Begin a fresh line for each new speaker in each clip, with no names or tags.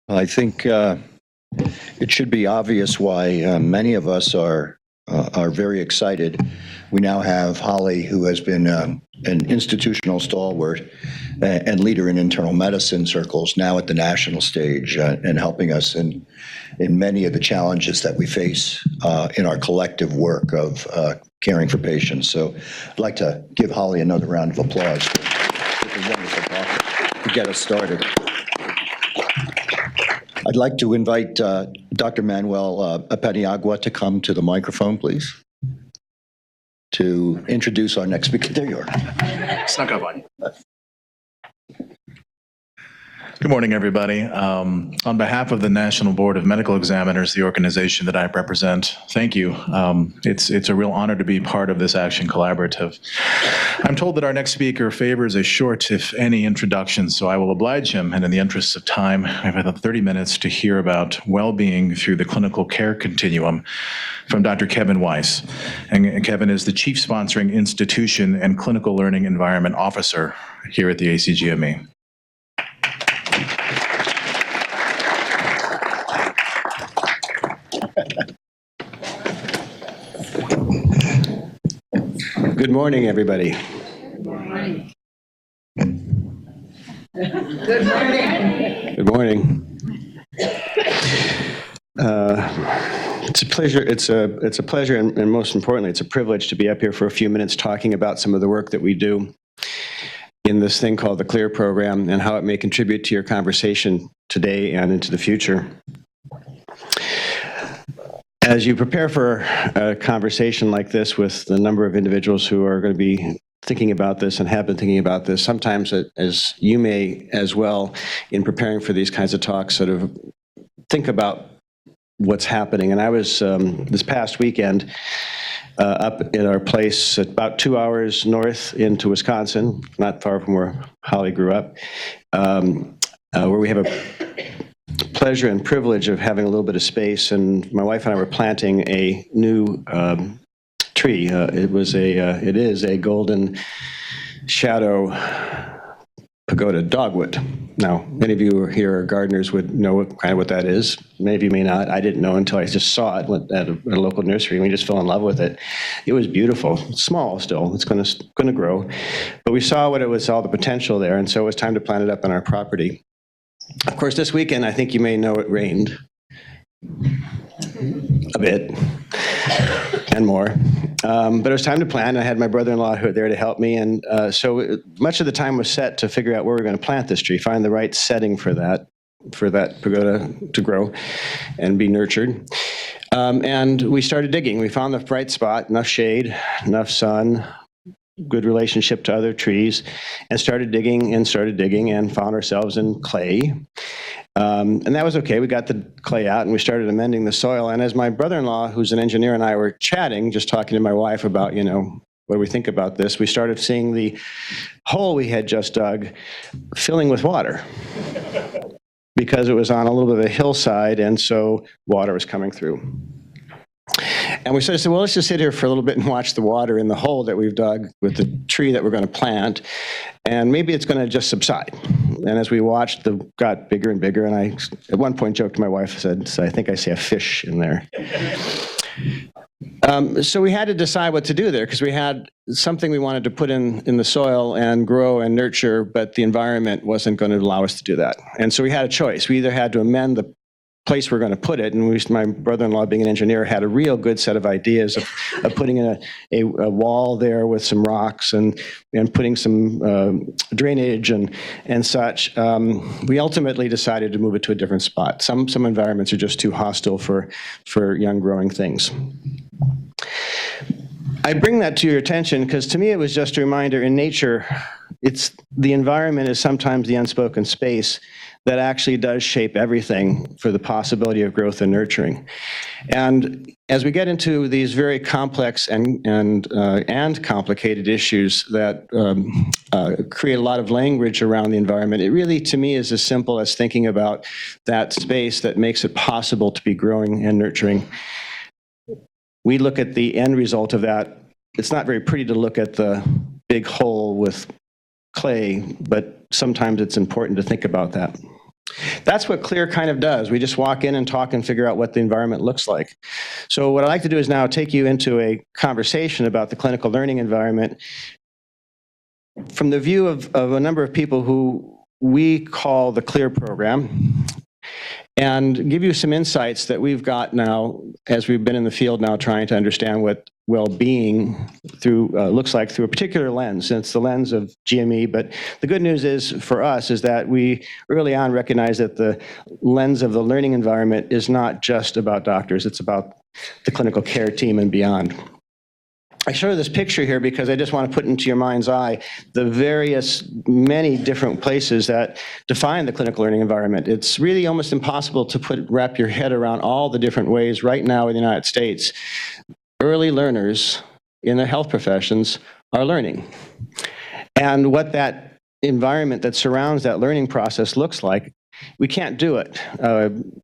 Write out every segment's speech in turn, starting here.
I think it should be obvious why many of us are very excited. We now have Holly, who has been an institutional stalwart and leader in internal medicine circles, now at the national stage and helping us in many of the challenges that we face in our collective work of caring for patients. So I'd like to give Holly another round of applause for a wonderful talk to get us started. I'd like to invite Dr. Manuel Paniagua to come to the microphone, please, to introduce our next speaker. There you are.
Snuck up on you. Good morning, everybody. On behalf of the National Board of Medical Examiners, the organization that I represent, thank you. It's a real honor to be part of this Action Collaborative. I'm told that our next speaker favors a short, if any, introduction, so I will oblige him, and in the interests of time, I've had 30 minutes to hear about well-being through the clinical care continuum from Dr. Kevin Weiss. And Kevin is the Chief Sponsoring Institution and Clinical Learning Environment Officer here at the ACGME.
Good morning, everybody.
Good morning. Good morning.
Good morning. It's a pleasure. It's a pleasure, and most importantly, it's a privilege to be up here for a few minutes talking about some of the work that we do in this thing called the CLEAR program and how it may contribute to your conversation today and into the future. As you prepare for a conversation like this with the number of individuals who are going to be thinking about this and have been thinking about this, sometimes as you may as well, in preparing for these kinds of talks, sort of think about what's happening. And I was, this past weekend, up in our place about 2 hours north into Wisconsin, not far from where Holly grew up, where we have a pleasure and privilege of having a little bit of space, and my wife and I were planting a new tree. It is a golden shadow pagoda dogwood. Now, many of you who are here are gardeners would know what that is. Many of you may not. I didn't know until I just saw it at a local nursery, and we just fell in love with it. It was beautiful. It's small still. It's going to grow, but we saw what it was, all the potential there, and so it was time to plant it up on our property. Of course, this weekend, I think you may know it rained a bit and more. But it was time to plant. I had my brother-in-law who were there to help me. And so much of the time was set to figure out where we're going to plant this tree, find the right setting for that pagoda to grow and be nurtured. And we started digging. We found the right spot, enough shade, enough sun, good relationship to other trees, and started digging and found ourselves in clay. And that was okay. We got the clay out and we started amending the soil. And as my brother-in-law, who's an engineer, and I were chatting, just talking to my wife about, what do we think about this? We started seeing the hole we had just dug filling with water because it was on a little bit of a hillside, and so water was coming through. And we sort of said, well, let's just sit here for a little bit and watch the water in the hole that we've dug with the tree that we're going to plant, and maybe it's going to just subside. And as we watched, it got bigger and bigger, and I, at one point, joked to my wife, said, I think I see a fish in there. So we had to decide what to do there, because we had something we wanted to put in the soil and grow and nurture, but the environment wasn't going to allow us to do that. And so we had a choice. We either had to amend the place we're going to put it, and my brother-in-law, being an engineer, had a real good set of ideas of putting in a wall there with some rocks and putting some drainage and such. We ultimately decided to move it to a different spot. Some environments are just too hostile for young growing things. I bring that to your attention because to me it was just a reminder, in nature, the environment is sometimes the unspoken space that actually does shape everything for the possibility of growth and nurturing. And as we get into these very complex and complicated issues that create a lot of language around the environment, it really, to me, is as simple as thinking about that space that makes it possible to be growing and nurturing. We look at the end result of that. It's not very pretty to look at the big hole with clay, but sometimes it's important to think about that. That's what CLEAR kind of does. We just walk in and talk and figure out what the environment looks like. So what I'd like to do is now take you into a conversation about the clinical learning environment from the view of a number of people who we call the CLEAR program, and give you some insights that we've got now as we've been in the field now trying to understand what well-being looks like through a particular lens. And it's the lens of GME, but the good news is for us is that we early on recognized that the lens of the learning environment is not just about doctors, it's about the clinical care team and beyond. I show you this picture here because I just want to put into your mind's eye the many different places that define the clinical learning environment. It's really almost impossible to wrap your head around all the different ways right now in the United States. Early learners in the health professions are learning. And what that environment that surrounds that learning process looks like, we can't do it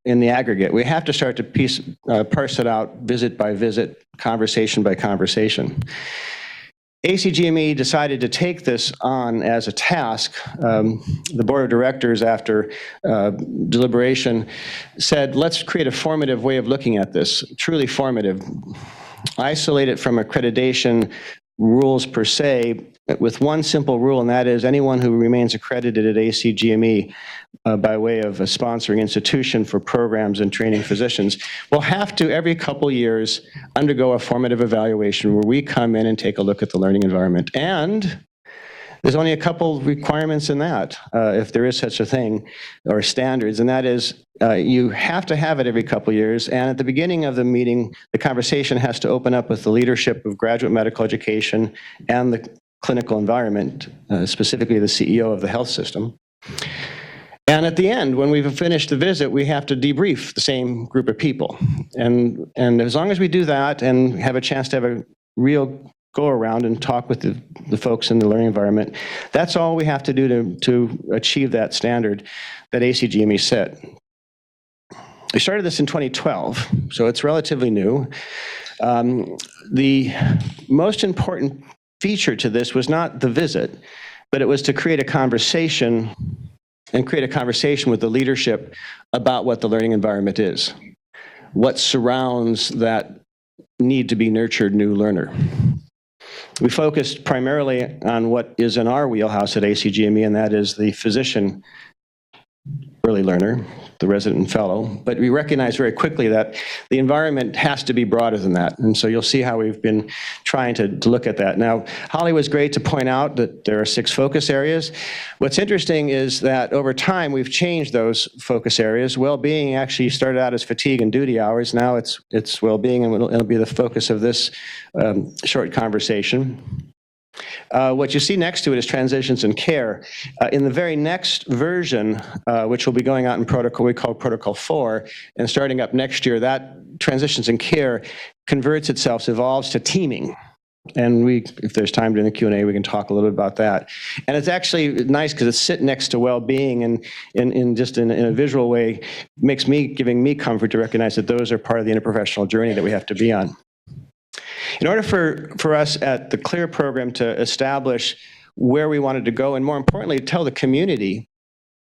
in the aggregate. We have to start to parse it out visit by visit, conversation by conversation. ACGME decided to take this on as a task. The board of directors, after deliberation, said, let's create a formative way of looking at this, truly formative. Isolate it from accreditation rules per se, with one simple rule, and that is anyone who remains accredited at ACGME by way of a sponsoring institution for programs and training physicians will have to, every couple years, undergo a formative evaluation where we come in and take a look at the learning environment. And there's only a couple requirements in that, if there is such a thing, or standards, and that is you have to have it every couple years, and at the beginning of the meeting, the conversation has to open up with the leadership of graduate medical education and the clinical environment, specifically the CEO of the health system. And at the end, when we've finished the visit, we have to debrief the same group of people. And as long as we do that and have a chance to have a real go around and talk with the folks in the learning environment, that's all we have to do to achieve that standard that ACGME set. We started this in 2012, so it's relatively new. The most important feature to this was not the visit, but it was to create a conversation with the leadership about what the learning environment is, what surrounds that need to be nurtured new learner. We focused primarily on what is in our wheelhouse at ACGME, and that is the physician early learner, the resident and fellow, but we recognize very quickly that the environment has to be broader than that, and so you'll see how we've been trying to look at that. Now, Holly was great to point out that there are 6 focus areas. What's interesting is that over time we've changed those focus areas. Well-being actually started out as fatigue and duty hours. Now it's well-being, and it'll be the focus of this short conversation. What you see next to it is transitions in care. In the very next version, which will be going out in protocol, we call Protocol 4, and starting up next year, that transitions in care converts itself, evolves to teaming. And if there's time during the Q&A, we can talk a little bit about that. And it's actually nice because it's sitting next to well-being, and in a visual way, giving me comfort to recognize that those are part of the interprofessional journey that we have to be on. In order for us at the CLEAR program to establish where we wanted to go, and more importantly, tell the community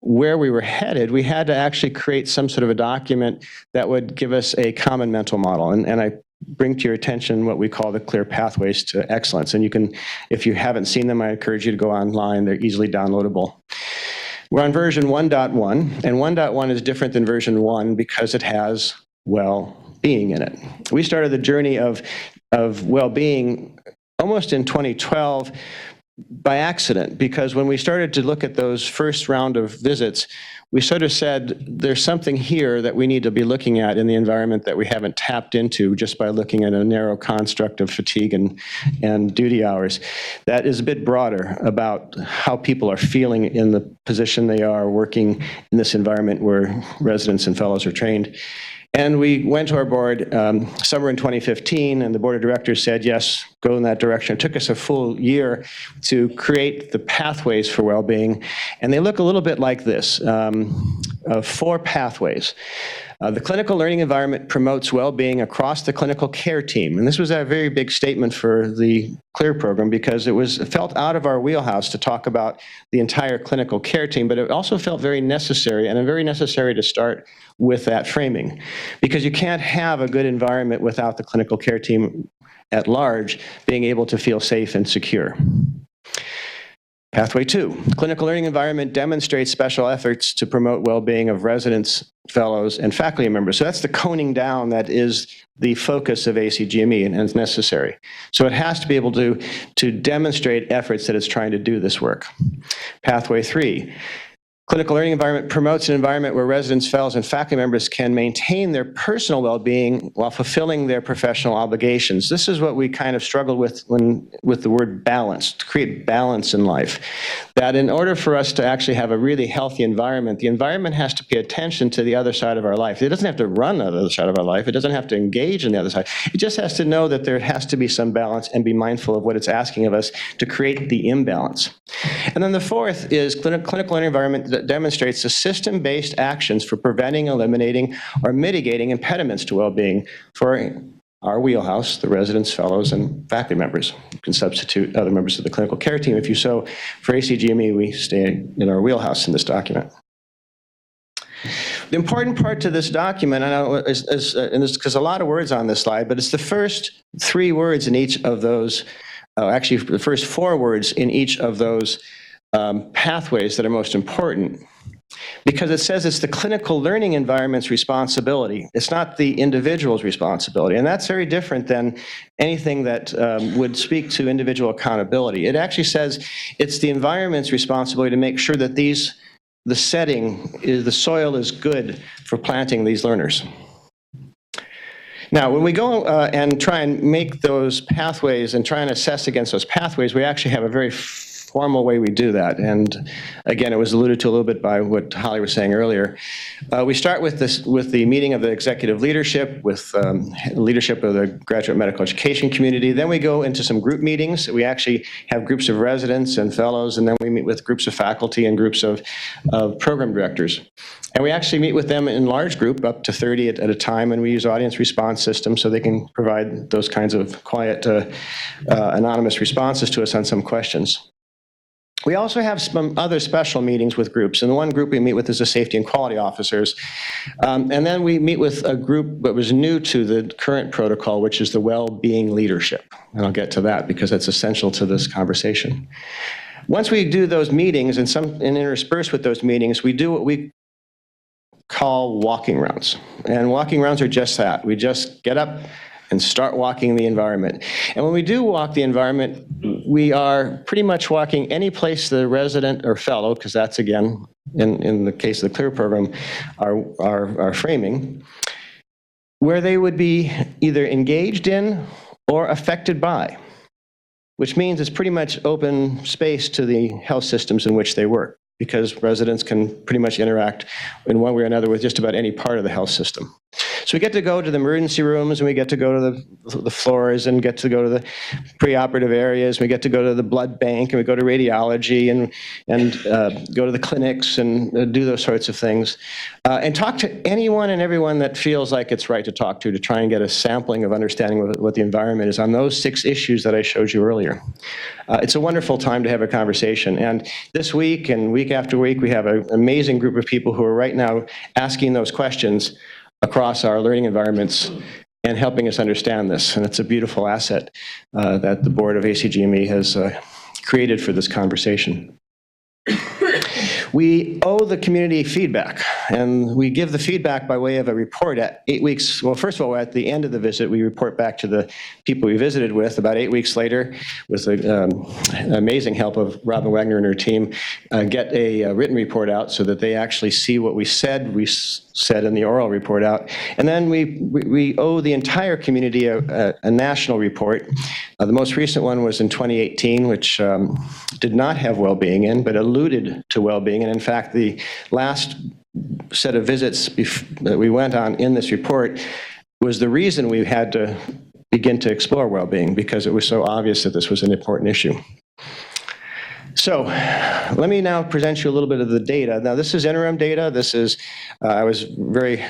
where we were headed, we had to actually create some sort of a document that would give us a common mental model. And I bring to your attention what we call the CLEAR Pathways to Excellence. And you can, if you haven't seen them, I encourage you to go online. They're easily downloadable. We're on version 1.1, and 1.1 is different than version 1 because it has well-being in it. We started the journey of well-being almost in 2012 by accident, because when we started to look at those first round of visits, we sort of said, there's something here that we need to be looking at in the environment that we haven't tapped into just by looking at a narrow construct of fatigue and duty hours. That is a bit broader about how people are feeling in the position they are working in this environment where residents and fellows are trained. And we went to our board somewhere in 2015, and the board of directors said, yes, go in that direction. It took us a full year to create the pathways for well-being, and they look a little bit like this, 4 pathways. The clinical learning environment promotes well-being across the clinical care team. And this was a very big statement for the CLEAR program because it felt out of our wheelhouse to talk about the entire clinical care team, but it also felt very necessary, and very necessary to start with that framing. Because you can't have a good environment without the clinical care team at large being able to feel safe and secure. Pathway 2, clinical learning environment demonstrates special efforts to promote well-being of residents, fellows, and faculty members. So that's the coning down that is the focus of ACGME and is necessary. So it has to be able to demonstrate efforts that it's trying to do this work. Pathway 3, clinical learning environment promotes an environment where residents, fellows, and faculty members can maintain their personal well-being while fulfilling their professional obligations. This is what we kind of struggled with with the word balance, to create balance in life. That in order for us to actually have a really healthy environment, the environment has to pay attention to the other side of our life. It doesn't have to run on the other side of our life. It doesn't have to engage in the other side. It just has to know that there has to be some balance and be mindful of what it's asking of us to create the imbalance. And then the fourth is clinical learning environment that demonstrates the system-based actions for preventing, eliminating, or mitigating impediments to well-being for our wheelhouse, the residents, fellows, and faculty members. You can substitute other members of the clinical care team if you so. For ACGME, we stay in our wheelhouse in this document. The important part to this document, and there's because a lot of words on this slide, but it's the first 3 words in each of those, actually the first 4 words in each of those pathways that are most important. Because it says it's the clinical learning environment's responsibility. It's not the individual's responsibility. And that's very different than anything that would speak to individual accountability. It actually says it's the environment's responsibility to make sure that the soil is good for planting these learners. Now, when we go and try and make those pathways and try and assess against those pathways, we actually have a very formal way we do that. And again, it was alluded to a little bit by what Holly was saying earlier. We start with the meeting of the executive leadership, with leadership of the graduate medical education community. Then we go into some group meetings. We actually have groups of residents and fellows, and then we meet with groups of faculty and groups of program directors. And we actually meet with them in large group, up to 30 at a time, and we use audience response systems so they can provide those kinds of quiet, anonymous responses to us on some questions. We also have some other special meetings with groups, and the one group we meet with is the safety and quality officers. And then we meet with a group that was new to the current protocol, which is the well-being leadership. And I'll get to that because that's essential to this conversation. Once we do those meetings and intersperse with those meetings, we do what we call walking rounds. And walking rounds are just that. We just get up and start walking the environment. And when we do walk the environment, we are pretty much walking any place the resident or fellow, because that's, again, in the case of the CLEAR program, our framing, where they would be either engaged in or affected by, which means it's pretty much open space to the health systems in which they work, because residents can pretty much interact in one way or another with just about any part of the health system. So we get to go to the emergency rooms, and we get to go to the floors, and get to go to the preoperative areas. We get to go to the blood bank, and we go to radiology, and go to the clinics, and do those sorts of things. And talk to anyone and everyone that feels like it's right to talk to try and get a sampling of understanding what the environment is on those 6 issues that I showed you earlier. It's a wonderful time to have a conversation. And this week and week after week, we have an amazing group of people who are right now asking those questions across our learning environments and helping us understand this. And it's a beautiful asset that the board of ACGME has created for this conversation. We owe the community feedback, and we give the feedback by way of a report at 8 weeks. Well, first of all, at the end of the visit, we report back to the people we visited with. About 8 weeks later, with the amazing help of Robin Wagner and her team, get a written report out so that they actually see what we said in the oral report out. And then we owe the entire community a national report. The most recent one was in 2018, which did not have well-being in, but alluded to well-being. And in fact, the last set of visits that we went on in this report was the reason we had to begin to explore well-being, because it was so obvious that this was an important issue. So let me now present you a little bit of the data. Now, this is interim data. This is, I was very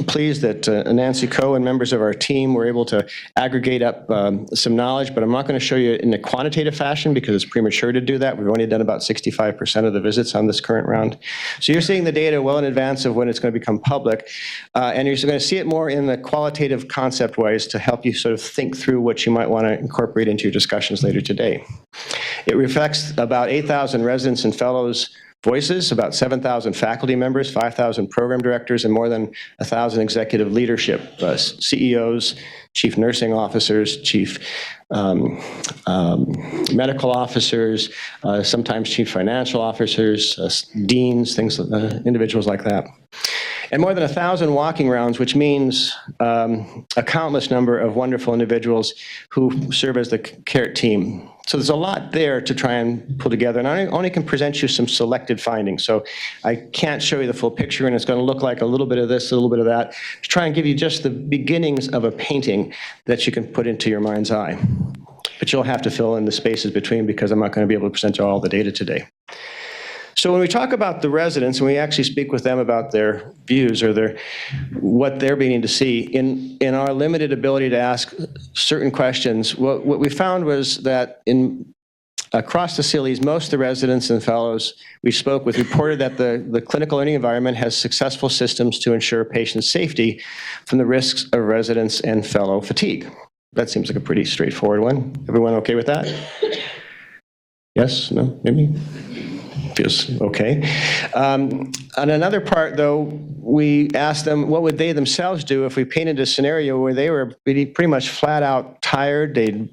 pleased that Nancy Coe and members of our team were able to aggregate up some knowledge, but I'm not going to show you it in a quantitative fashion because it's premature to do that. We've only done about 65% of the visits on this current round. So you're seeing the data well in advance of when it's going to become public, and you're going to see it more in the qualitative concept ways to help you sort of think through what you might want to incorporate into your discussions later today. It reflects about 8,000 residents and fellows' voices, about 7,000 faculty members, 5,000 program directors, and more than 1,000 executive leadership, CEOs, chief nursing officers, chief medical officers, sometimes chief financial officers, deans, individuals like that. And more than 1,000 walking rounds, which means a countless number of wonderful individuals who serve as the CARET team. So there's a lot there to try and pull together, and I only can present you some selected findings. So I can't show you the full picture, and it's going to look like a little bit of this, a little bit of that, to try and give you just the beginnings of a painting that you can put into your mind's eye. But you'll have to fill in the spaces between because I'm not going to be able to present you all the data today. So when we talk about the residents, and we actually speak with them about their views or what they're beginning to see, in our limited ability to ask certain questions, what we found was that across the CLEs, most of the residents and fellows we spoke with reported that the clinical learning environment has successful systems to ensure patient safety from the risks of residents and fellow fatigue. That seems like a pretty straightforward one. Everyone okay with that? Yes? No? Maybe? Feels okay. On another part, though, we asked them what would they themselves do if we painted a scenario where they were pretty much flat out tired. They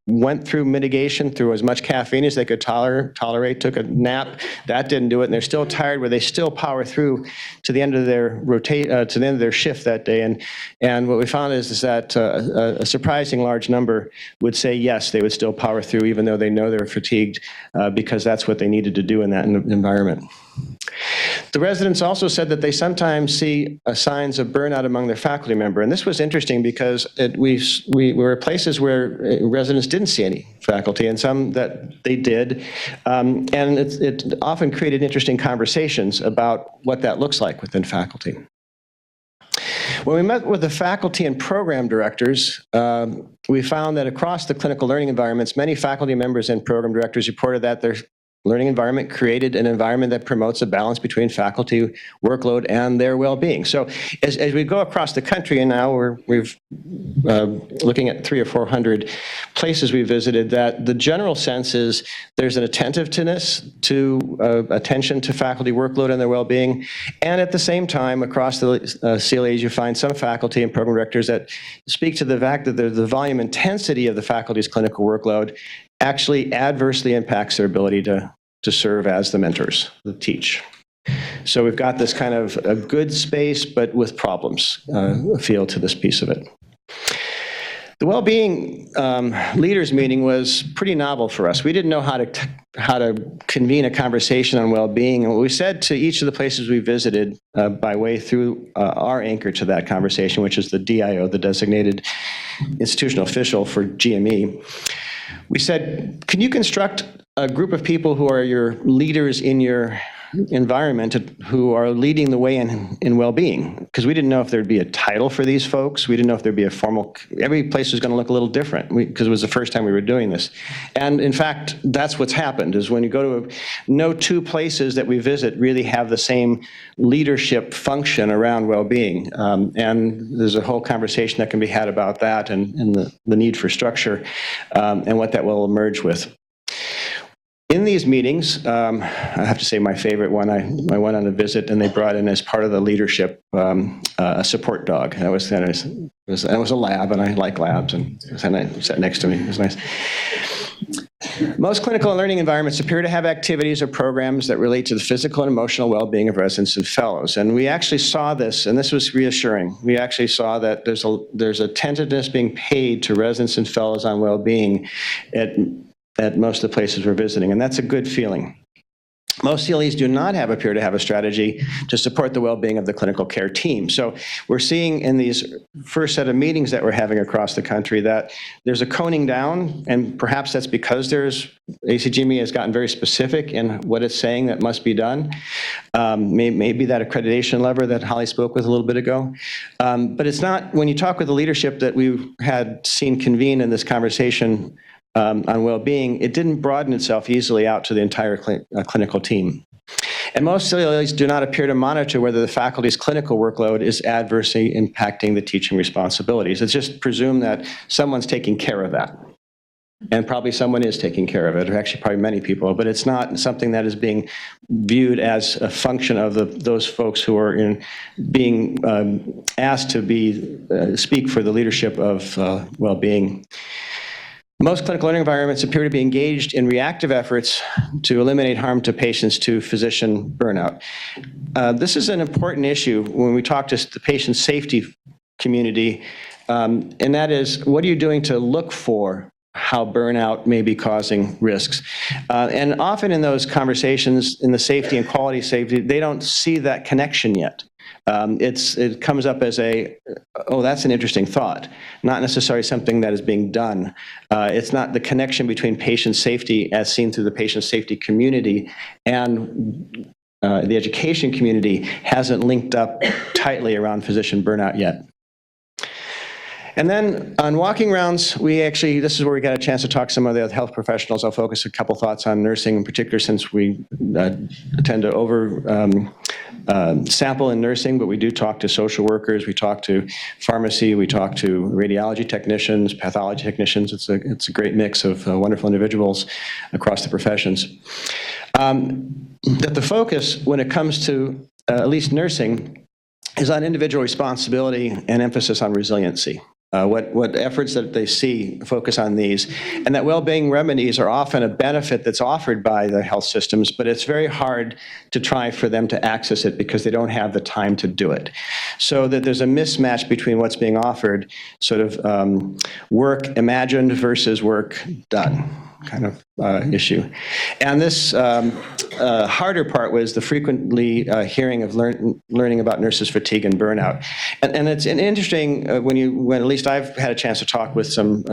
went through mitigation, through as much caffeine as they could tolerate, took a nap. That didn't do it, and they're still tired, where they still power through to the end of their to the end of their shift that day. And what we found is that a surprising large number would say yes, they would still power through, even though they know they're fatigued, because that's what they needed to do in that environment. The residents also said that they sometimes see signs of burnout among their faculty member. And this was interesting because we were places where residents didn't see any faculty, and some that they did. And it often created interesting conversations about what that looks like within faculty. When we met with the faculty and program directors, we found that across the clinical learning environments, many faculty members and program directors reported that their learning environment created an environment that promotes a balance between faculty workload and their well-being. So as we go across the country, and now we've looking at 300 or 400 places we visited, that the general sense is there's an attentiveness to attention to faculty workload and their well-being, and at the same time, across the CLAs, you find some faculty and program directors that speak to the fact that the volume intensity of the faculty's clinical workload actually adversely impacts their ability to serve as the mentors, to teach. So we've got this kind of a good space, but with problems, feel to this piece of it. The well-being leaders meeting was pretty novel for us. We didn't know how to convene a conversation on well-being. And what we said to each of the places we visited by way through our anchor to that conversation, which is the DIO, the designated institutional official for GME, we said, can you construct a group of people who are your leaders in your environment, who are leading the way in well-being? Because we didn't know if there'd be a title for these folks. We didn't know if there'd be a formal, every place was going to look a little different because it was the first time we were doing this. And in fact, that's what's happened, is when you go to no two places that we visit really have the same leadership function around well-being. And there's a whole conversation that can be had about that and the need for structure and what that will emerge with. In these meetings, I have to say my favorite one, I went on a visit and they brought in as part of the leadership a support dog. That was kind of, it was a lab, and I like labs, and I sat next to me. It was nice. Most clinical and learning environments appear to have activities or programs that relate to the physical and emotional well-being of residents and fellows. And we actually saw this, and this was reassuring. We actually saw that there's a tentativeness being paid to residents and fellows on well-being at most of the places we're visiting, and that's a good feeling. Most CLEs do not appear to have a strategy to support the well-being of the clinical care team. So we're seeing in these first set of meetings that we're having across the country that there's a coning down, and perhaps that's because ACGME has gotten very specific in what it's saying that must be done. Maybe that accreditation lever that Holly spoke with a little bit ago. But it's not, when you talk with the leadership that we had seen convene in this conversation on well-being, it didn't broaden itself easily out to the entire clinical team. And most CLEs do not appear to monitor whether the faculty's clinical workload is adversely impacting the teaching responsibilities. It's just presumed that someone's taking care of that. And probably someone is taking care of it, or actually probably many people, but it's not something that is being viewed as a function of those folks who are being asked to speak for the leadership of well-being. Most clinical learning environments appear to be engaged in reactive efforts to eliminate harm to patients to physician burnout. This is an important issue when we talk to the patient safety community, and that is, what are you doing to look for how burnout may be causing risks? And often in those conversations, in the safety and quality safety, they don't see that connection yet. It comes up as oh, that's an interesting thought, not necessarily something that is being done. It's not the connection between patient safety as seen through the patient safety community and the education community hasn't linked up tightly around physician burnout yet. And then on walking rounds, this is where we got a chance to talk to some of the other health professionals. I'll focus a couple thoughts on nursing in particular, since we tend to sample in nursing, but we do talk to social workers, we talk to pharmacy, we talk to radiology technicians, pathology technicians. It's a great mix of wonderful individuals across the professions. That the focus when it comes to at least nursing is on individual responsibility and emphasis on resiliency. What efforts that they see focus on these, and that well-being remedies are often a benefit that's offered by the health systems, but it's very hard to try for them to access it because they don't have the time to do it. So that there's a mismatch between what's being offered, sort of work imagined versus work done kind of issue. And this harder part was the frequently hearing of learning about nurses' fatigue and burnout. And it's an interesting, when at least I've had a chance to talk with some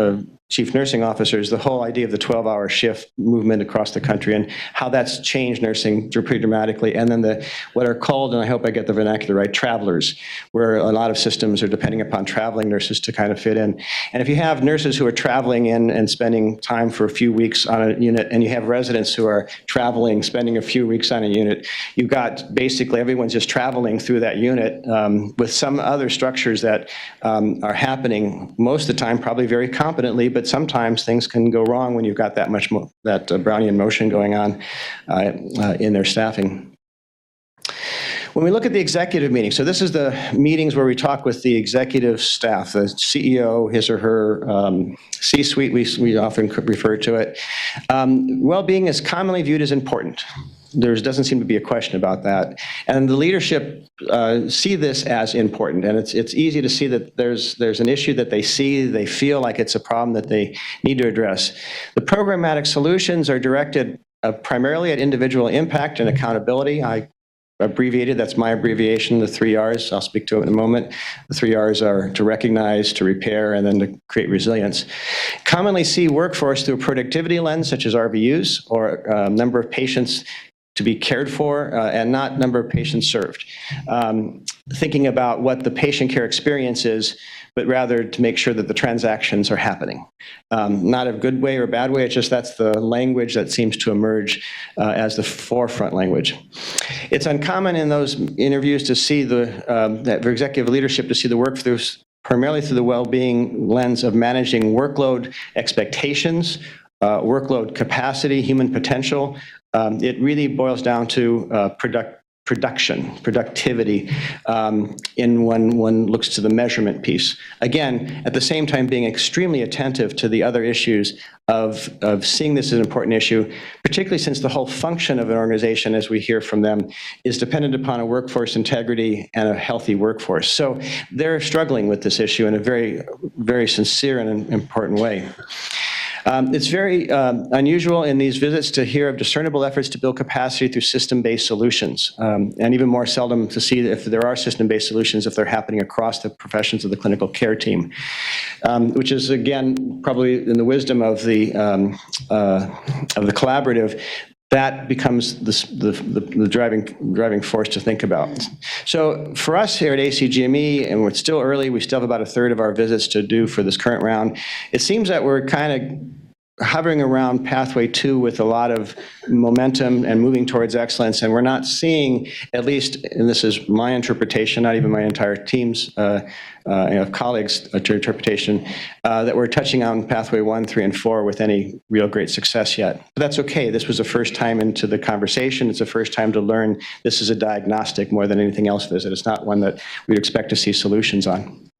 chief nursing officers, the whole idea of the 12-hour shift movement across the country and how that's changed nursing pretty dramatically. And then what are called, and I hope I get the vernacular right, travelers, where a lot of systems are depending upon traveling nurses to kind of fit in. And if you have nurses who are traveling in and spending time for a few weeks on a unit, and you have residents who are traveling, spending a few weeks on a unit, you've got basically everyone's just traveling through that unit with some other structures that are happening most of the time, probably very competently, but sometimes things can go wrong when you've got that much that Brownian motion going on in their staffing. When we look at the executive meeting, so this is the meetings where we talk with the executive staff, the CEO, his or her C-suite, we often refer to it. Well-being is commonly viewed as important. There doesn't seem to be a question about that. And the leadership see this as important. And it's easy to see that there's an issue that they see, they feel like it's a problem that they need to address. The programmatic solutions are directed primarily at individual impact and accountability. I abbreviated, that's my abbreviation, the 3 R's. I'll speak to it in a moment. The 3 R's are to recognize, to repair, and then to create resilience. Commonly see workforce through a productivity lens, such as RVUs, or number of patients to be cared for, and not number of patients served. Thinking about what the patient care experience is, but rather to make sure that the transactions are happening. Not a good way or a bad way, it's just that's the language that seems to emerge as the forefront language. It's uncommon in those interviews to see that for executive leadership to see the work primarily through the well-being lens of managing workload expectations, workload capacity, human potential. It really boils down to productivity in when one looks to the measurement piece. Again, at the same time being extremely attentive to the other issues of seeing this as an important issue, particularly since the whole function of an organization, as we hear from them, is dependent upon a workforce integrity and a healthy workforce. So they're struggling with this issue in a very, very sincere and important way. It's very unusual in these visits to hear of discernible efforts to build capacity through system-based solutions, and even more seldom to see if there are system-based solutions, if they're happening across the professions of the clinical care team, which is, again, probably in the wisdom of the collaborative. That becomes the driving force to think about. So for us here at ACGME, and we're still early, we still have about a third of our visits to do for this current round, it seems that we're kind of hovering around pathway 2 with a lot of momentum and moving towards excellence, and we're not seeing, at least, and this is my interpretation, not even my entire team's colleagues' interpretation, that we're touching on pathway 1, 3, and 4 with any real great success yet. But that's okay. This was the first time into the conversation. It's the first time to learn this is a diagnostic more than anything else visit. It's not one that we'd expect to see solutions on.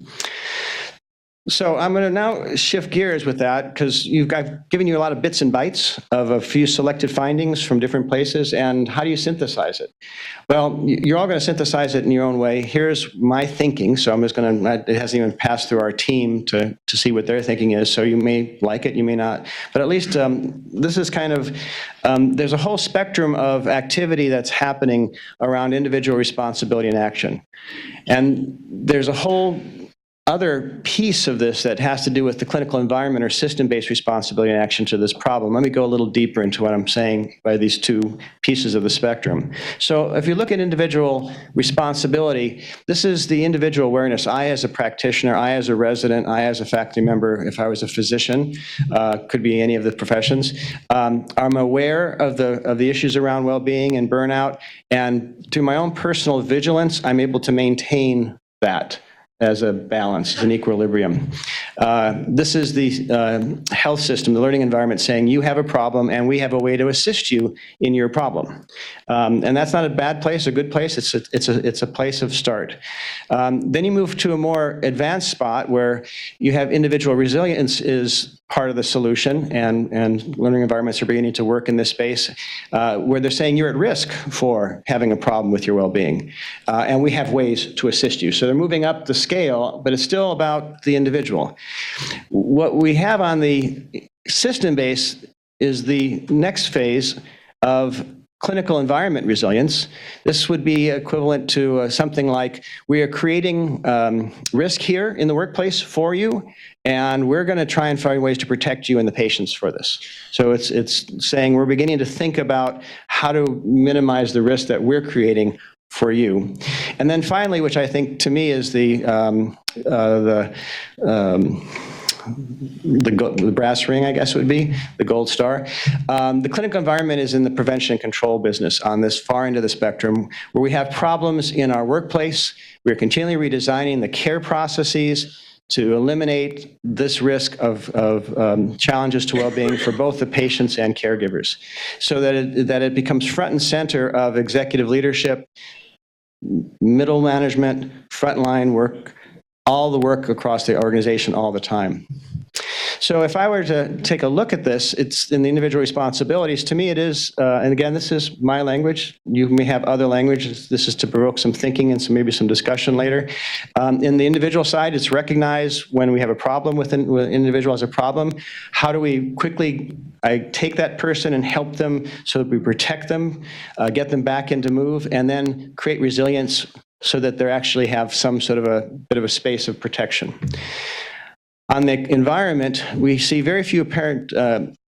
So I'm going to now shift gears with that because I've given you a lot of bits and bytes of a few selected findings from different places, and how do you synthesize it? Well, you're all going to synthesize it in your own way. Here's my thinking, so I'm just going to, it hasn't even passed through our team to see what their thinking is, so you may like it, you may not, but at least this is kind of, there's a whole spectrum of activity that's happening around individual responsibility and action. And there's a whole other piece of this that has to do with the clinical environment or system-based responsibility and action to this problem. Let me go a little deeper into what I'm saying by these two pieces of the spectrum. So if you look at individual responsibility, this is the individual awareness. I as a practitioner, I as a resident, I as a faculty member, if I was a physician, could be any of the professions. I'm aware of the issues around well-being and burnout, and through my own personal vigilance, I'm able to maintain that as a balance, as an equilibrium. This is the health system, the learning environment saying you have a problem and we have a way to assist you in your problem. And that's not a bad place, a good place, it's a place of start. Then you move to a more advanced spot where you have individual resilience is part of the solution, and learning environments are beginning to work in this space where they're saying you're at risk for having a problem with your well-being, and we have ways to assist you. So they're moving up the scale, but it's still about the individual. What we have on the system base is the next phase of clinical environment resilience. This would be equivalent to something like, we are creating risk here in the workplace for you, and we're going to try and find ways to protect you and the patients for this. So it's saying we're beginning to think about how to minimize the risk that we're creating for you. And then finally, which I think to me is the brass ring, I guess would be, the gold star. The clinical environment is in the prevention and control business on this far end of the spectrum, where we have problems in our workplace. We're continually redesigning the care processes to eliminate this risk of challenges to well-being for both the patients and caregivers, so that it becomes front and center of executive leadership, middle management, frontline work, all the work across the organization all the time. So if I were to take a look at this, it's in the individual responsibilities. To me it is, and again, this is my language. You may have other languages. This is to provoke some thinking and maybe some discussion later. In the individual side, it's recognize when we have a problem with an individual as a problem. How do we quickly take that person and help them so that we protect them, get them back into move, and then create resilience so that they actually have some sort of a bit of a space of protection. On the environment, we see very few apparent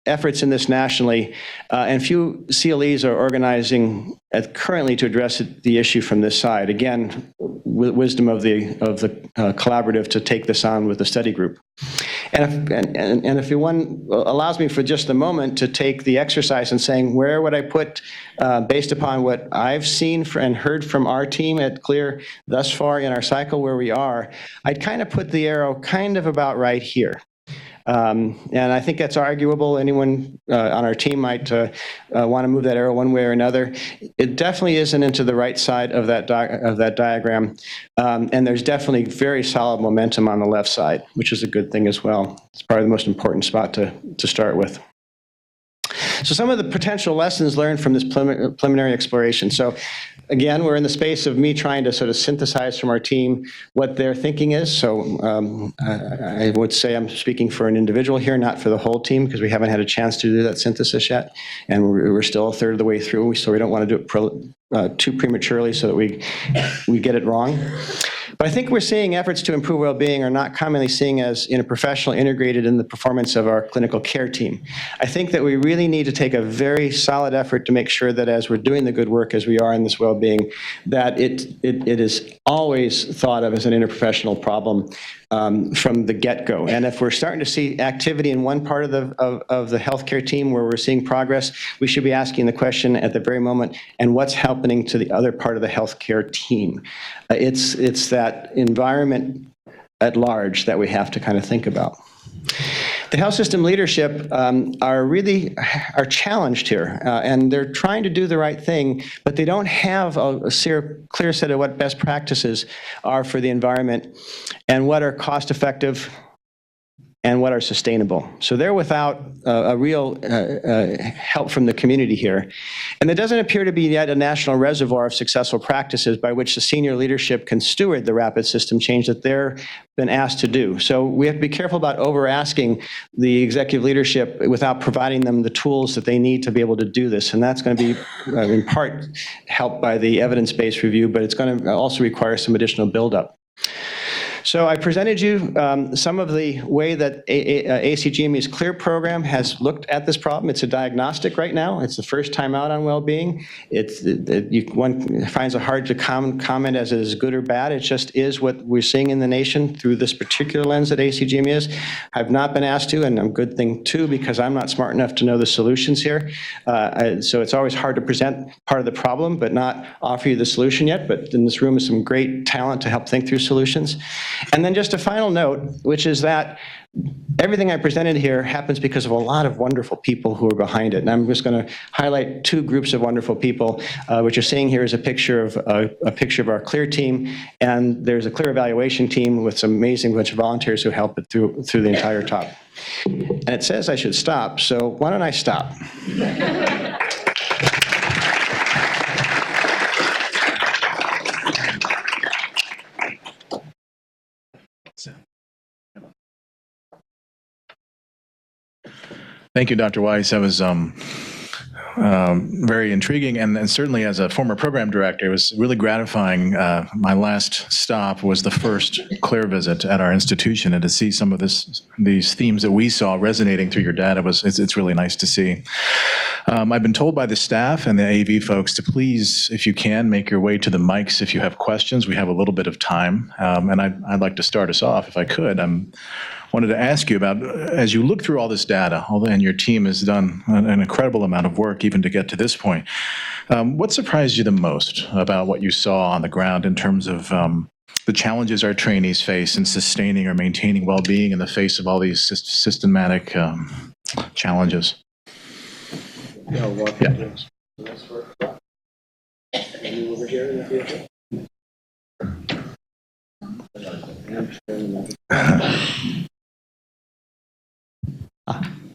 efforts in this nationally, and few CLEs are organizing currently to address the issue from this side. Again, wisdom of the collaborative to take this on with the study group. And if one allows me for just a moment to take the exercise and saying, where would I put, based upon what I've seen and heard from our team at CLEAR thus far in our cycle where we are, I'd kind of put the arrow kind of about right here. And I think that's arguable. Anyone on our team might want to move that arrow one way or another. It definitely isn't into the right side of that diagram, and there's definitely very solid momentum on the left side, which is a good thing as well. It's probably the most important spot to start with. So some of the potential lessons learned from this preliminary exploration. So again, we're in the space of me trying to sort of synthesize from our team what their thinking is. So I would say I'm speaking for an individual here, not for the whole team, because we haven't had a chance to do that synthesis yet. And we're still a third of the way through, so we don't want to do it too prematurely so that we get it wrong. But I think we're seeing efforts to improve well-being are not commonly seen as professional integrated in the performance of our clinical care team. I think that we really need to take a very solid effort to make sure that as we're doing the good work as we are in this well-being, that it is always thought of as an interprofessional problem from the get-go. And if we're starting to see activity in one part of the healthcare team where we're seeing progress, we should be asking the question at the very moment, and what's happening to the other part of the healthcare team? It's that environment at large that we have to kind of think about. The health system leadership are challenged here, and they're trying to do the right thing, but they don't have a clear set of what best practices are for the environment and what are cost-effective and what are sustainable. So they're without a real help from the community here. And there doesn't appear to be yet a national reservoir of successful practices by which the senior leadership can steward the rapid system change that they're been asked to do. So we have to be careful about over-asking the executive leadership without providing them the tools that they need to be able to do this. And that's going to be, in part, helped by the evidence-based review, but it's going to also require some additional build-up. So I presented you some of the way that ACGME's CLEAR program has looked at this problem. It's a diagnostic right now. It's the first time out on well-being. One finds it hard to comment as it is good or bad. It just is what we're seeing in the nation through this particular lens that ACGME is. I've not been asked to, and a good thing too, because I'm not smart enough to know the solutions here. So it's always hard to present part of the problem, but not offer you the solution yet. But in this room is some great talent to help think through solutions. And then just a final note, which is that everything I presented here happens because of a lot of wonderful people who are behind it. And I'm just going to highlight two groups of wonderful people. What you're seeing here is a picture of our CLEAR team, and there's a CLEAR evaluation team with some amazing bunch of volunteers who help it through the entire talk. And it says I should stop, so why don't I stop?
Thank you, Dr. Weiss. That was very intriguing, and certainly as a former program director, it was really gratifying. My last stop was the first CLEAR visit at our institution, and to see some of these themes that we saw resonating through your data it's really nice to see. I've been told by the staff and the AV folks to please, if you can, make your way to the mics if you have questions. We have a little bit of time, and I'd like to start us off if I could. Wanted to ask you about, as you look through all this data, and your team has done an incredible amount of work even to get to this point, what surprised you the most about what you saw on the ground in terms of the challenges our trainees face in sustaining or maintaining well-being in the face of all these systematic challenges?
Yeah.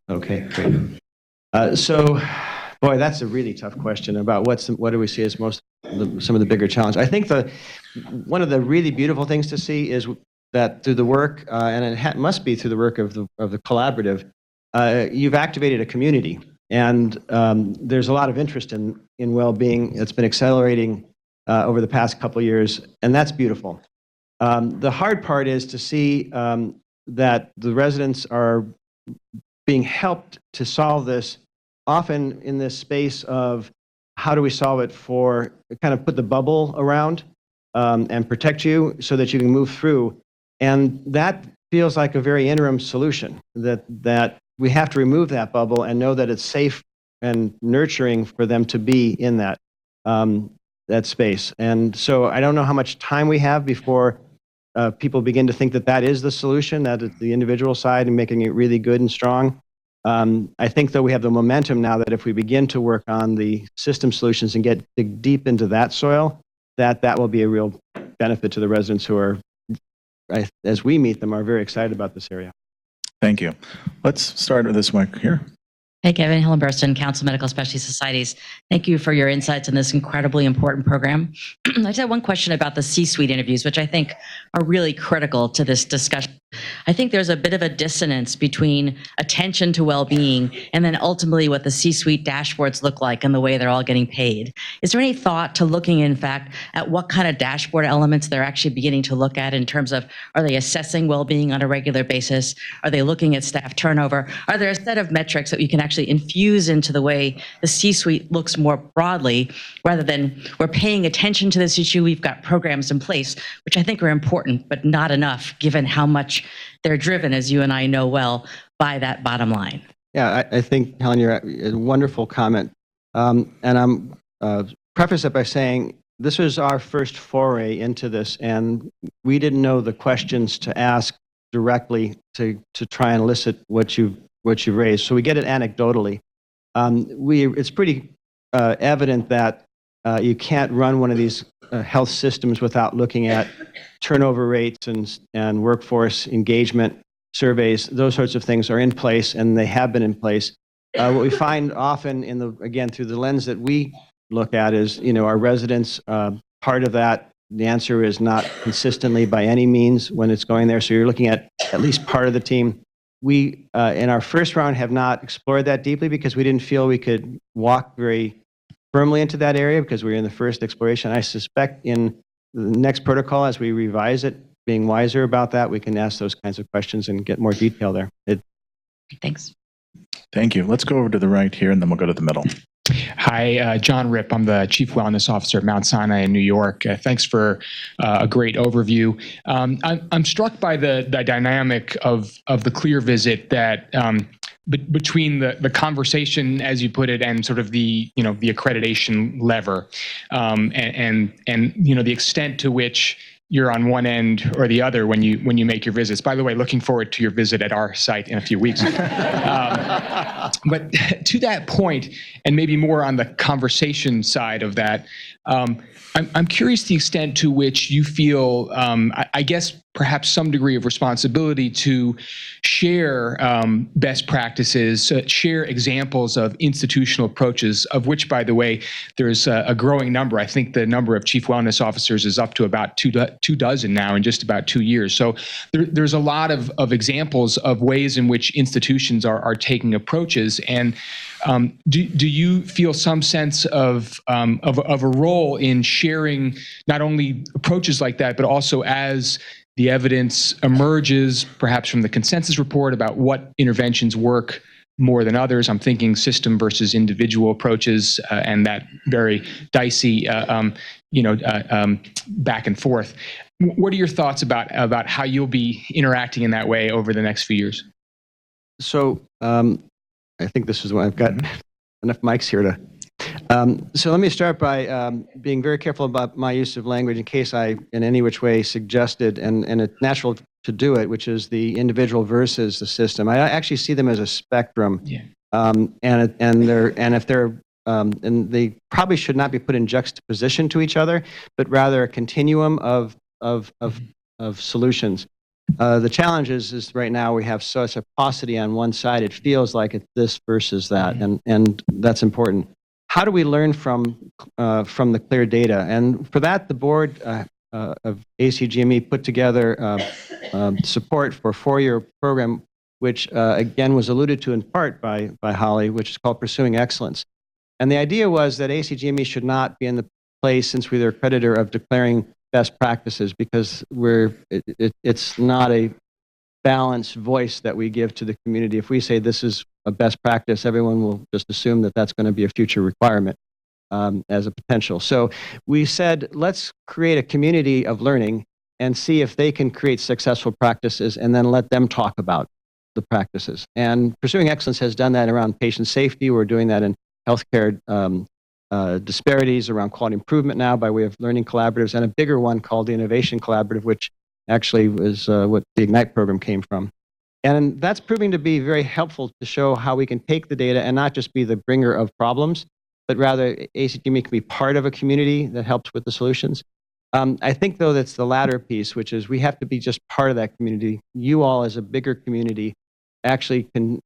Okay, great. So, boy, that's a really tough question about what do we see as some of the bigger challenges. I think one of the really beautiful things to see is that through the work, and it must be through the work of the collaborative, you've activated a community, and there's a lot of interest in well-being. It's been accelerating over the past couple of years, and that's beautiful. The hard part is to see that the residents are being helped to solve this, often in this space of how do we solve it for, kind of put the bubble around and protect you so that you can move through. And that feels like a very interim solution, that we have to remove that bubble and know that it's safe and nurturing for them to be in that space. And so I don't know how much time we have before people begin to think that is the solution, that it's the individual side and making it really good and strong. I think that we have the momentum now that if we begin to work on the system solutions and dig deep into that soil, that will be a real benefit to the residents who are, as we meet them, are very excited about this area.
Thank you. Let's start with this mic here.
Hey, Kevin Hillenburston, Council of Medical Specialty Societies. Thank you for your insights in this incredibly important program. I just have one question about the C-suite interviews, which I think are really critical to this discussion. I think there's a bit of a dissonance between attention to well-being and then ultimately what the C-suite dashboards look like and the way they're all getting paid. Is there any thought to looking, in fact, at what kind of dashboard elements they're actually beginning to look at in terms of, are they assessing well-being on a regular basis? Are they looking at staff turnover? Are there a set of metrics that you can actually infuse into the way the C-suite looks more broadly, rather than we're paying attention to this issue, we've got programs in place, which I think are important, but not enough given how much they're driven, as you and I know well, by that bottom line.
Yeah, I think, Helen, you're a wonderful comment. And I'm preface it by saying this was our first foray into this, and we didn't know the questions to ask directly to try and elicit what you raised. So we get it anecdotally. It's pretty evident that you can't run one of these health systems without looking at turnover rates and workforce engagement surveys. Those sorts of things are in place, and they have been in place. What we find often again, through the lens that we look at is, our residents, part of that, the answer is not consistently by any means when it's going there. So you're looking at least part of the team. We, in our first round, have not explored that deeply because we didn't feel we could walk very firmly into that area because we were in the first exploration. I suspect in the next protocol, as we revise it, being wiser about that, we can ask those kinds of questions and get more detail there.
Thanks.
Thank you. Let's go over to the right here, and then we'll go to the middle.
Hi, John Ripp. I'm the Chief Wellness Officer at Mount Sinai in New York. Thanks for a great overview. I'm struck by the dynamic of the clear visit that between the conversation, as you put it, and sort of the accreditation lever, and the extent to which you're on one end or the other when you make your visits. By the way, looking forward to your visit at our site in a few weeks. But to that point, and maybe more on the conversation side of that, I'm curious the extent to which you feel, I guess, perhaps some degree of responsibility to share best practices, share examples of institutional approaches, of which, by the way, there's a growing number. I think the number of chief wellness officers is up to about two dozen now in just about 2 years. So there's a lot of examples of ways in which institutions are taking approaches. And do you feel some sense of a role in sharing not only approaches like that, but also as the evidence emerges, perhaps from the consensus report about what interventions work more than others? I'm thinking system versus individual approaches and that very dicey, back and forth. What are your thoughts about how you'll be interacting in that way over the next few years?
So I think this is what I've got enough mics here to. So let me start by being very careful about my use of language in case I, in any which way, suggested, and it's natural to do it, which is the individual versus the system. I actually see them as a spectrum, and they probably should not be put in juxtaposition to each other, but rather a continuum of solutions. The challenge is right now we have such a paucity on one side. It feels like it's this versus that, and that's important. How do we learn from the clear data? And for that, the board of ACGME put together support for a 4-year program, which again was alluded to in part by Holly, which is called Pursuing Excellence. And the idea was that ACGME should not be in the place, since we're the accreditor, of declaring best practices, because it's not a balanced voice that we give to the community. If we say this is a best practice, everyone will just assume that that's going to be a future requirement as a potential. So we said, let's create a community of learning and see if they can create successful practices, and then let them talk about the practices. And Pursuing Excellence has done that around patient safety. We're doing that in healthcare disparities, around quality improvement now by way of learning collaboratives, and a bigger one called the Innovation Collaborative, which actually was what the Ignite program came from. And that's proving to be very helpful to show how we can take the data and not just be the bringer of problems, but rather ACGME can be part of a community that helps with the solutions. I think, though, that's the latter piece, which is we have to be just part of that community. You all, as a bigger community, actually can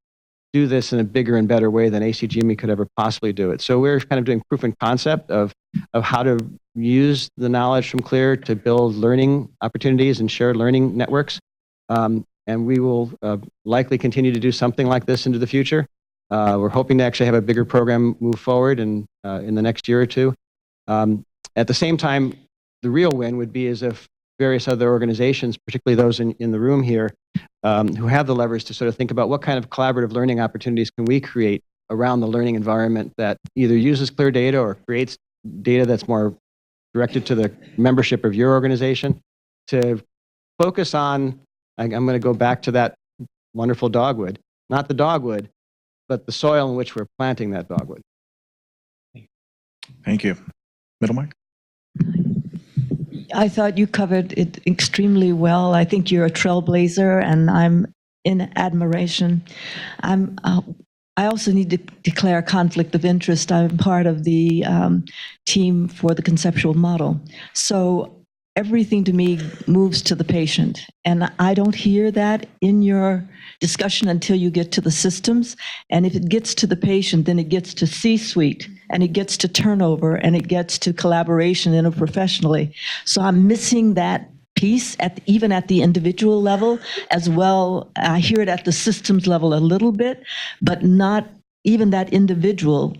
do this in a bigger and better way than ACGME could ever possibly do it. So we're kind of doing proof of concept of how to use the knowledge from CLEAR to build learning opportunities and shared learning networks. And we will likely continue to do something like this into the future. We're hoping to actually have a bigger program move forward in the next year or two. At the same time, the real win would be as if various other organizations, particularly those in the room here, who have the levers to sort of think about what kind of collaborative learning opportunities can we create around the learning environment that either uses CLEAR data or creates data that's more directed to the membership of your organization, to focus on, I'm going to go back to that wonderful dogwood, not the dogwood, but the soil in which we're planting that dogwood.
Thank you. Middle mic.
I thought you covered it extremely well. I think you're a trailblazer, and I'm in admiration. I also need to declare a conflict of interest. I'm part of the team for the conceptual model. So everything to me moves to the patient. And I don't hear that in your discussion until you get to the systems. And if it gets to the patient, then it gets to C-suite, and it gets to turnover, and it gets to collaboration interprofessionally. So I'm missing that piece even at the individual level as well. I hear it at the systems level a little bit, but not even that individual.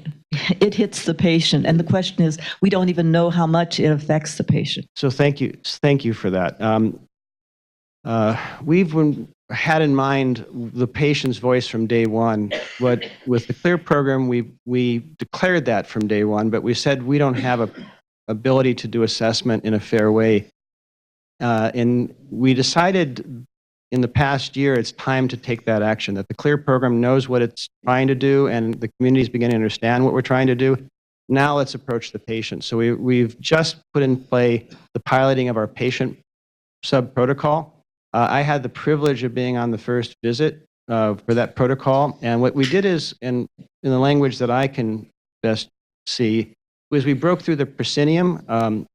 It hits the patient. And the question is, we don't even know how much it affects the patient.
So thank you for that. We've had in mind the patient's voice from day one. With the CLEAR program, we declared that from day one, but we said we don't have a ability to do assessment in a fair way. And we decided in the past year it's time to take that action, that the CLEAR program knows what it's trying to do and the community is beginning to understand what we're trying to do. Now let's approach the patient. So we've just put in play the piloting of our patient sub-protocol. I had the privilege of being on the first visit for that protocol. And what we did is, in the language that I can best see, was we broke through the proscenium.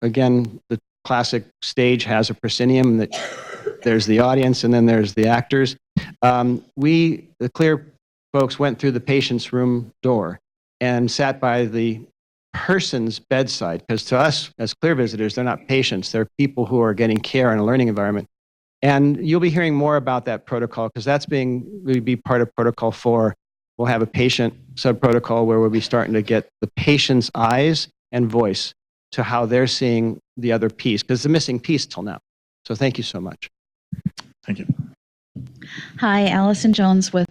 Again, the classic stage has a proscenium that there's the audience and then there's the actors. The CLEAR folks went through the patient's room door and sat by the person's bedside, because to us as CLEAR visitors, they're not patients, they're people who are getting care in a learning environment. And you'll be hearing more about that protocol, because that's will be part of Protocol 4. We'll have a patient sub-protocol where we'll be starting to get the patient's eyes and voice to how they're seeing the other piece, because it's the missing piece till now. So thank you so much.
Thank you.
Hi, Allison Jones with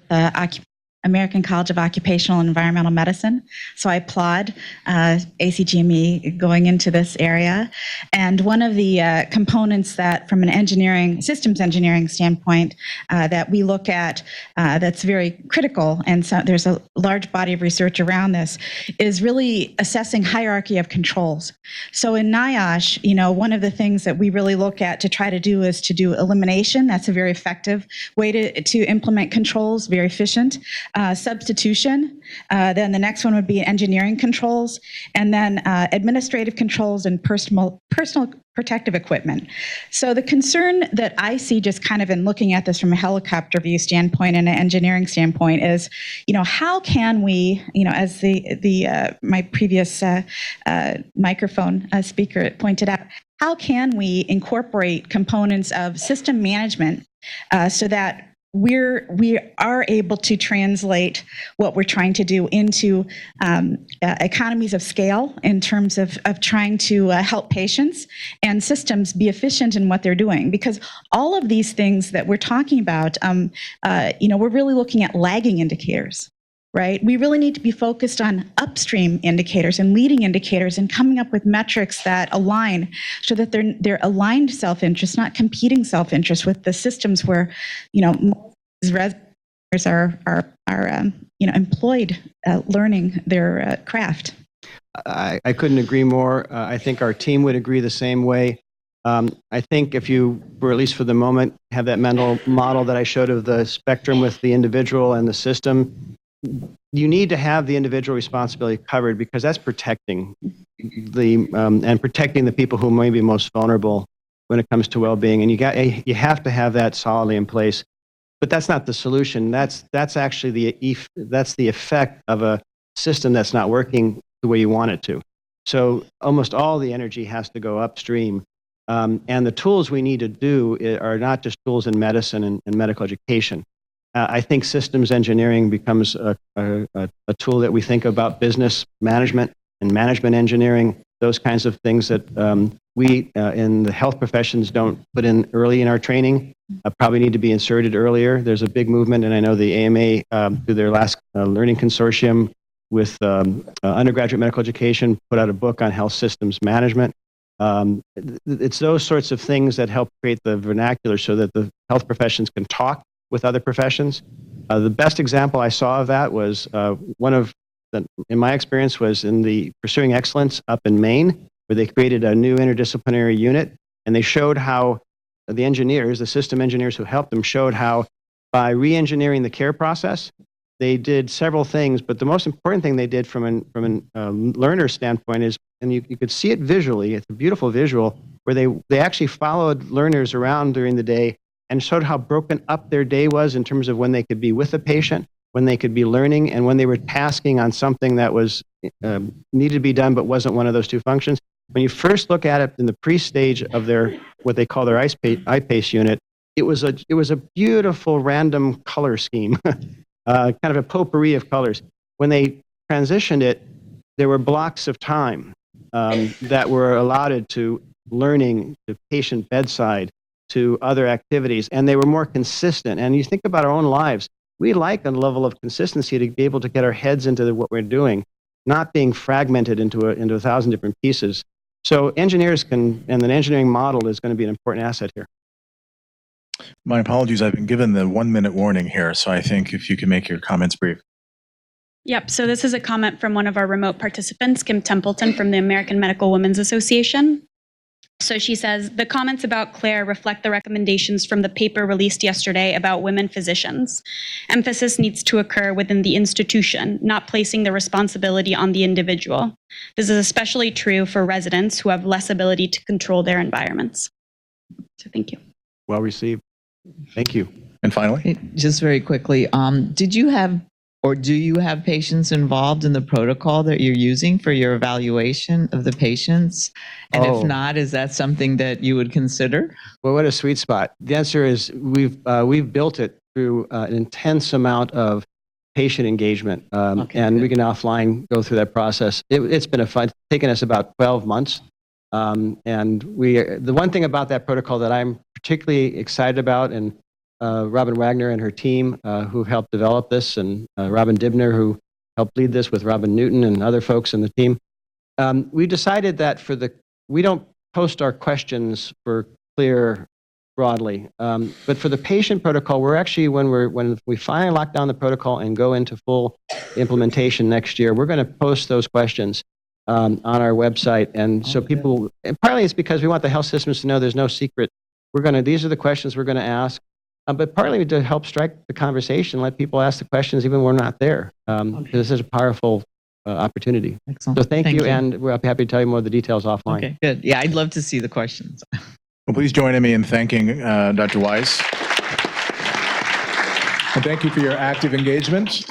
American College of Occupational and Environmental Medicine. So I applaud ACGME going into this area. And one of the components that, from an systems engineering standpoint, that we look at that's very critical, and so there's a large body of research around this, is really assessing hierarchy of controls. So in NIOSH, one of the things that we really look at to try to do is to do elimination. That's a very effective way to implement controls, very efficient. Substitution, then the next one would be engineering controls, and then administrative controls and personal protective equipment. So the concern that I see, just kind of in looking at this from a helicopter view standpoint and an engineering standpoint, is, how can we, as my previous microphone speaker pointed out, how can we incorporate components of system management so that we are able to translate what we're trying to do into economies of scale in terms of trying to help patients and systems be efficient in what they're doing. Because all of these things that we're talking about, we're really looking at lagging indicators, right? We really need to be focused on upstream indicators and leading indicators and coming up with metrics that align so that they're aligned self-interest, not competing self-interest with the systems where, residents are employed learning their craft.
I couldn't agree more. I think our team would agree the same way. I think if you, or at least for the moment, have that mental model that I showed of the spectrum with the individual and the system, you need to have the individual responsibility covered, because that's protecting and protecting the people who may be most vulnerable when it comes to well-being. And you have to have that solidly in place. but that's not the solution. That's actually that's the effect of a system that's not working the way you want it to. So almost all the energy has to go upstream. And the tools we need to do are not just tools in medicine and medical education. I think systems engineering becomes a tool that we think about business management and management engineering, those kinds of things that we in the health professions don't put in early in our training, probably need to be inserted earlier. There's a big movement, and I know the AMA, through their last learning consortium with undergraduate medical education, put out a book on health systems management. It's those sorts of things that help create the vernacular so that the health professions can talk with other professions. The best example I saw of that was in my experience, was in the Pursuing Excellence up in Maine, where they created a new interdisciplinary unit, and they showed how the engineers, the system engineers who helped them, showed how by re-engineering the care process, they did several things, but the most important thing they did from a learner standpoint is, and you could see it visually, it's a beautiful visual, where they actually followed learners around during the day and showed how broken up their day was in terms of when they could be with a patient, when they could be learning, and when they were tasking on something that was needed to be done but wasn't one of those two functions. When you first look at it in the pre-stage of their, what they call their IPACE unit, it was a beautiful random color scheme, kind of a potpourri of colors. When they transitioned it, there were blocks of time that were allotted to learning, to patient bedside, to other activities, and they were more consistent. And you think about our own lives, we like a level of consistency to be able to get our heads into what we're doing, not being fragmented into 1,000 different pieces. So engineers can, and the engineering model is going to be an important asset here.
My apologies, I've been given the 1-minute warning here, so I think if you can make your comments brief.
Yep, so this is a comment from one of our remote participants, Kim Templeton from the American Medical Women's Association. So she says, the comments about Claire reflect the recommendations from the paper released yesterday about women physicians. Emphasis needs to occur within the institution, not placing the responsibility on the individual. This is especially true for residents who have less ability to control their environments. So thank you.
Well received. Thank you.
And finally?
Just very quickly, did you have or do you have patients involved in the protocol that you're using for your evaluation of the patients? And if not, is that something that you would consider?
Well, what a sweet spot. The answer is we've built it through an intense amount of patient engagement, and we can offline go through that process. It's been it's taken us about 12 months. And the one thing about that protocol that I'm particularly excited about, and Robin Wagner and her team who helped develop this, and Robin Dibner who helped lead this with Robin Newton and other folks in the team, we decided that we don't post our questions for Clear broadly, but for the patient protocol, we're actually, when we finally lock down the protocol and go into full implementation next year, we're going to post those questions on our website, and so people, and partly it's because we want the health systems to know there's no secret. These are the questions we're going to ask. But partly to help strike the conversation, let people ask the questions even when we're not there. This is a powerful opportunity.
Excellent.
So thank you, and we're happy to tell you more of the details offline.
Okay, good. Yeah, I'd love to see the questions.
Well, please join me in thanking Dr. Weiss. And thank you for your active engagement.